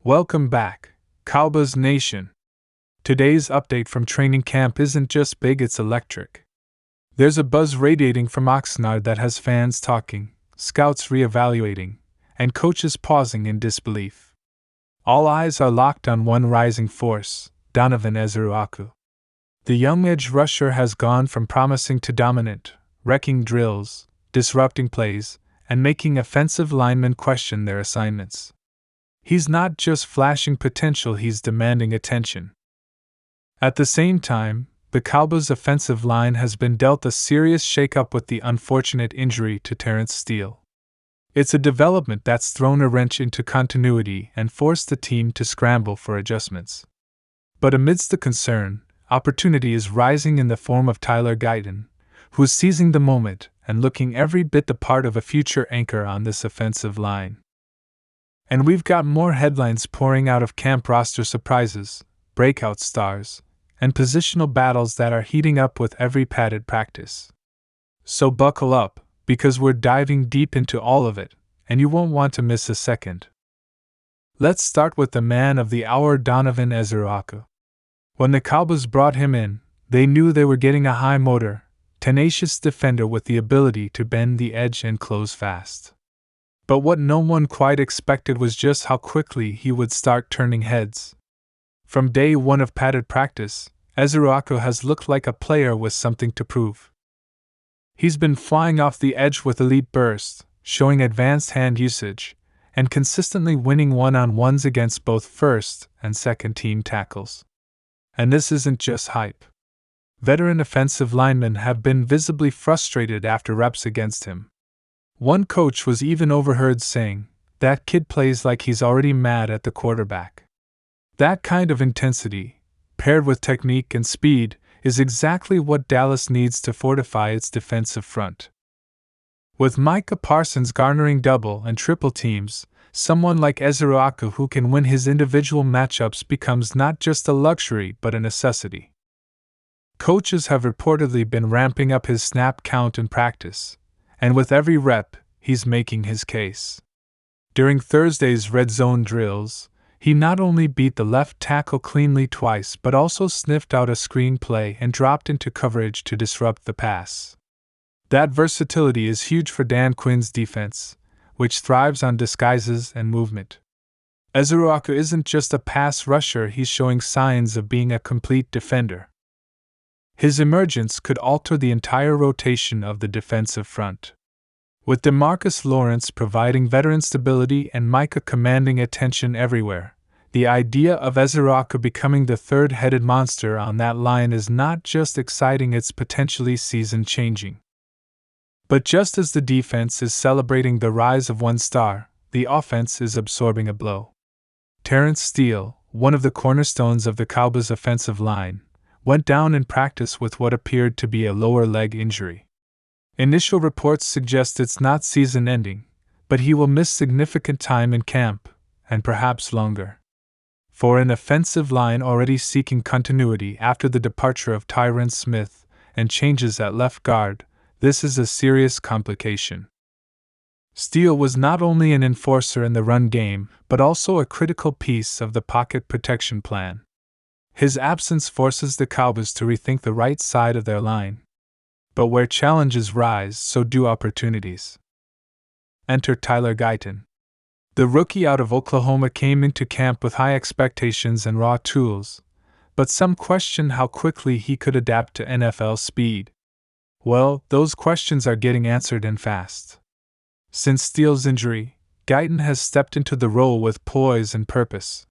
Welcome back, Cowboys Nation. Today's update from training camp isn't just big, it's electric. There's a buzz radiating from Oxnard that has fans talking, scouts reevaluating, and coaches pausing in disbelief. All eyes are locked on one rising force, Donovan Ezeiruaku. The young edge rusher has gone from promising to dominant, wrecking drills, disrupting plays, and making offensive linemen question their assignments. He's not just flashing potential, he's demanding attention. At the same time, the Cowboys' offensive line has been dealt a serious shakeup with the unfortunate injury to Terence Steele. It's a development that's thrown a wrench into continuity and forced the team to scramble for adjustments. But amidst the concern, opportunity is rising in the form of Tyler Guyton, who's seizing the moment and looking every bit the part of a future anchor on this offensive line. And we've got more headlines pouring out of camp: roster surprises, breakout stars, and positional battles that are heating up with every padded practice. So buckle up, because we're diving deep into all of it, and you won't want to miss a second. Let's start with the man of the hour, Donovan Ezeiruaku. When the Cowboys brought him in, they knew they were getting a high motor, tenacious defender with the ability to bend the edge and close fast. But what no one quite expected was just how quickly he would start turning heads. From day one of padded practice, Ezeiruaku has looked like a player with something to prove. He's been flying off the edge with elite bursts, showing advanced hand usage, and consistently winning one-on-ones against both first and second-team tackles. And this isn't just hype. Veteran offensive linemen have been visibly frustrated after reps against him. One coach was even overheard saying, "That kid plays like he's already mad at the quarterback." That kind of intensity, paired with technique and speed, is exactly what Dallas needs to fortify its defensive front. With Micah Parsons garnering double and triple teams, someone like Ezeiruaku who can win his individual matchups becomes not just a luxury but a necessity. Coaches have reportedly been ramping up his snap count in practice, and with every rep, he's making his case. During Thursday's red zone drills, he not only beat the left tackle cleanly twice but also sniffed out a screen play and dropped into coverage to disrupt the pass. That versatility is huge for Dan Quinn's defense, which thrives on disguises and movement. Ezeiruaku isn't just a pass rusher, he's showing signs of being a complete defender. His emergence could alter the entire rotation of the defensive front. With DeMarcus Lawrence providing veteran stability and Micah commanding attention everywhere, the idea of Ezeiruaku becoming the third-headed monster on that line is not just exciting, it's potentially season-changing. But just as the defense is celebrating the rise of one star, the offense is absorbing a blow. Terence Steele, one of the cornerstones of the Cowboys' offensive line, went down in practice with what appeared to be a lower leg injury. Initial reports suggest it's not season-ending, but he will miss significant time in camp, and perhaps longer. For an offensive line already seeking continuity after the departure of Tyron Smith and changes at left guard, this is a serious complication. Steele was not only an enforcer in the run game, but also a critical piece of the pocket protection plan. His absence forces the Cowboys to rethink the right side of their line. But where challenges rise, so do opportunities. Enter Tyler Guyton. The rookie out of Oklahoma came into camp with high expectations and raw tools, but some question how quickly he could adapt to NFL speed. Well, those questions are getting answered and fast. Since Steele's injury, Guyton has stepped into the role with poise and purpose.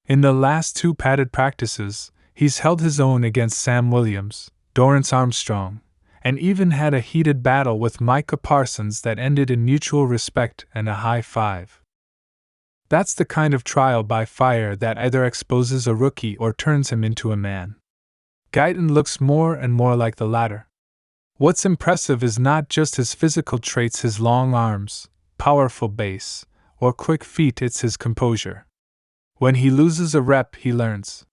In the last two padded practices, he's held his own against Sam Williams, Dorrance Armstrong, and even had a heated battle with Micah Parsons that ended in mutual respect and a high five. That's the kind of trial by fire that either exposes a rookie or turns him into a man. Guyton looks more and more like the latter. What's impressive is not just his physical traits, his long arms, powerful base, or quick feet, it's his composure. When he loses a rep, he learns.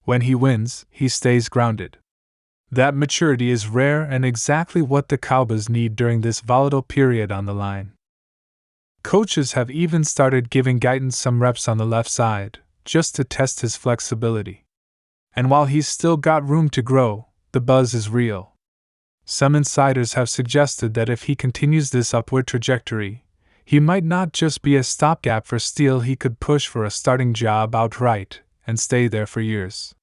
When he wins, he stays grounded. That maturity is rare and exactly what the Cowboys need during this volatile period on the line. Coaches have even started giving Guyton some reps on the left side, just to test his flexibility. And while he's still got room to grow, the buzz is real. Some insiders have suggested that if he continues this upward trajectory, he might not just be a stopgap for Steele, he could push for a starting job outright and stay there for years.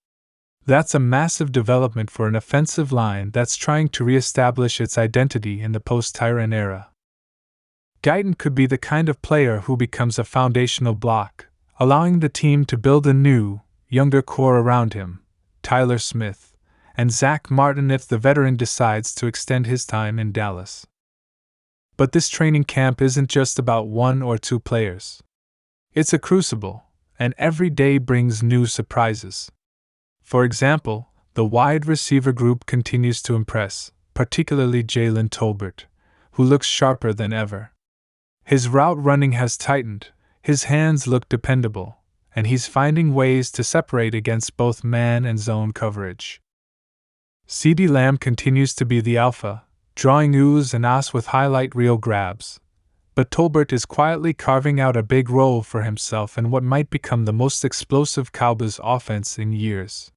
That's a massive development for an offensive line that's trying to reestablish its identity in the post-Tyrann era. Guyton could be the kind of player who becomes a foundational block, allowing the team to build a new, younger core around him, Tyler Smith, and Zach Martin if the veteran decides to extend his time in Dallas. But this training camp isn't just about one or two players. It's a crucible, and every day brings new surprises. For example, the wide receiver group continues to impress, particularly Jalen Tolbert, who looks sharper than ever. His route running has tightened, his hands look dependable, and he's finding ways to separate against both man and zone coverage. CeeDee Lamb continues to be the alpha, drawing oohs and ahs with highlight reel grabs, but Tolbert is quietly carving out a big role for himself in what might become the most explosive Cowboys offense in years.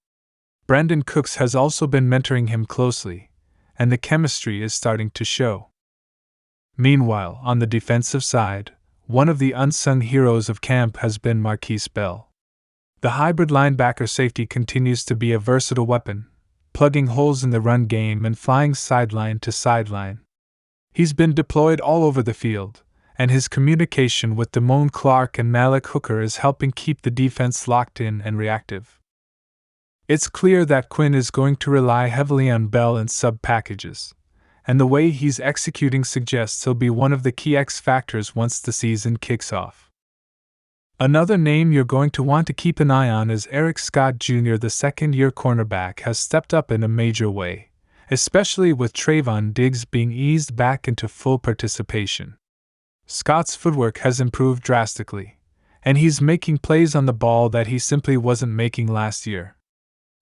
Brandon Cooks has also been mentoring him closely, and the chemistry is starting to show. Meanwhile, on the defensive side, one of the unsung heroes of camp has been Marquese Bell. The hybrid linebacker safety continues to be a versatile weapon, plugging holes in the run game and flying sideline to sideline. He's been deployed all over the field, and his communication with Damone Clark and Malik Hooker is helping keep the defense locked in and reactive. It's clear that Quinn is going to rely heavily on Bell in sub-packages, and the way he's executing suggests he'll be one of the key X factors once the season kicks off. Another name you're going to want to keep an eye on is Eric Scott Jr. The second-year cornerback has stepped up in a major way, especially with Trayvon Diggs being eased back into full participation. Scott's footwork has improved drastically, and he's making plays on the ball that he simply wasn't making last year.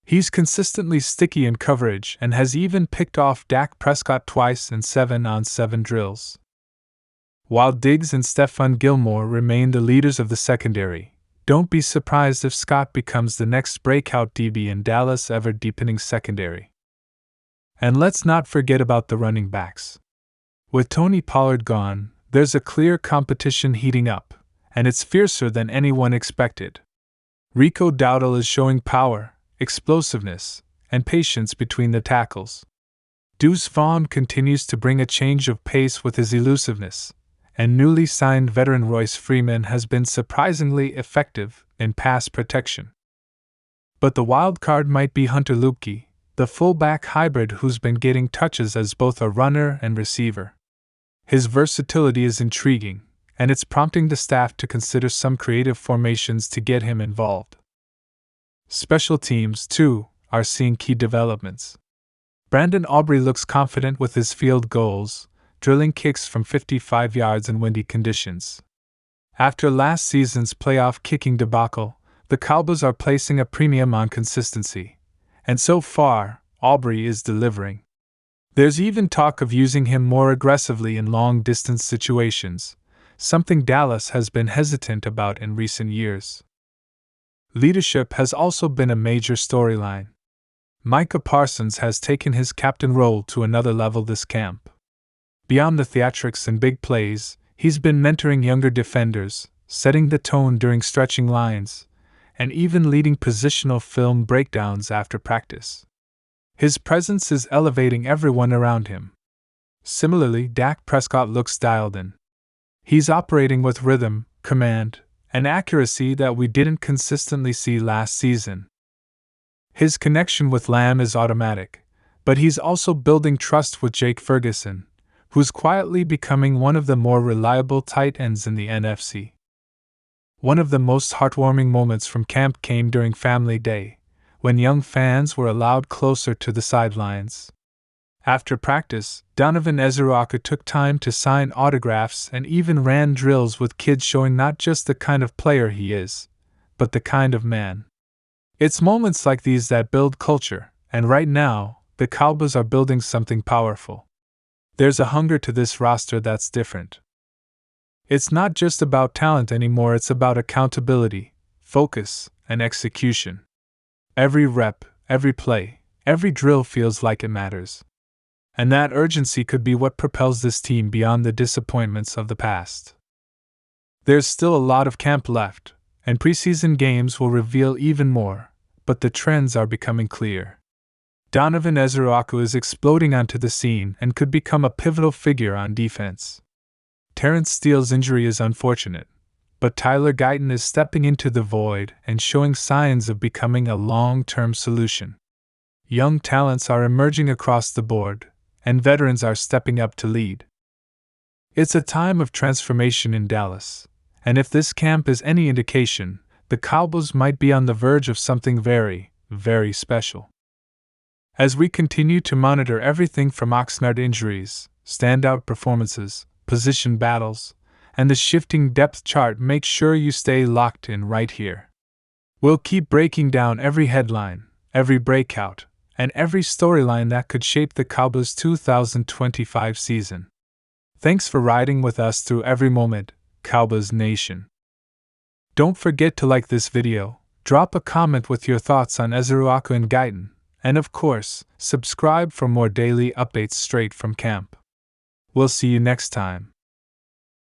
He's consistently sticky in coverage and has even picked off Dak Prescott twice in 7-on-7 drills. While Diggs and Stephon Gilmore remain the leaders of the secondary, don't be surprised if Scott becomes the next breakout DB in Dallas' ever-deepening secondary. And let's not forget about the running backs. With Tony Pollard gone, there's a clear competition heating up, and it's fiercer than anyone expected. Rico Dowdle is showing power, explosiveness, and patience between the tackles. Deuce Vaughn continues to bring a change of pace with his elusiveness, and newly signed veteran Royce Freeman has been surprisingly effective in pass protection. But the wild card might be Hunter Luepke, the fullback hybrid who's been getting touches as both a runner and receiver. His versatility is intriguing, and it's prompting the staff to consider some creative formations to get him involved. Special teams, too, are seeing key developments. Brandon Aubrey looks confident with his field goals, drilling kicks from 55 yards in windy conditions. After last season's playoff kicking debacle, the Cowboys are placing a premium on consistency, and so far, Aubrey is delivering. There's even talk of using him more aggressively in long-distance situations, something Dallas has been hesitant about in recent years. Leadership has also been a major storyline. Micah Parsons has taken his captain role to another level this camp. Beyond the theatrics and big plays, he's been mentoring younger defenders, setting the tone during stretching lines, and even leading positional film breakdowns after practice. His presence is elevating everyone around him. Similarly, Dak Prescott looks dialed in. He's operating with rhythm, command, and accuracy that we didn't consistently see last season. His connection with Lamb is automatic, but he's also building trust with Jake Ferguson, who's quietly becoming one of the more reliable tight ends in the NFC. One of the most heartwarming moments from camp came during Family Day, when young fans were allowed closer to the sidelines. After practice, Donovan Ezeiruaku took time to sign autographs and even ran drills with kids, showing not just the kind of player he is, but the kind of man. It's moments like these that build culture, and right now, the Cowboys are building something powerful. There's a hunger to this roster that's different. It's not just about talent anymore, it's about accountability, focus, and execution. Every rep, every play, every drill feels like it matters. And that urgency could be what propels this team beyond the disappointments of the past. There's still a lot of camp left, and preseason games will reveal even more, but the trends are becoming clear. Donovan Ezeiruaku is exploding onto the scene and could become a pivotal figure on defense. Terence Steele's injury is unfortunate, but Tyler Guyton is stepping into the void and showing signs of becoming a long-term solution. Young talents are emerging across the board, and veterans are stepping up to lead. It's a time of transformation in Dallas, and if this camp is any indication, the Cowboys might be on the verge of something very, very special. As we continue to monitor everything from Oxnard injuries, standout performances, position battles, and the shifting depth chart, make sure you stay locked in right here. We'll keep breaking down every headline, every breakout, and every storyline that could shape the Cowboys' 2025 season. Thanks for riding with us through every moment, Cowboys Nation. Don't forget to like this video, drop a comment with your thoughts on Ezeiruaku and Guyton, and of course, subscribe for more daily updates straight from camp. We'll see you next time.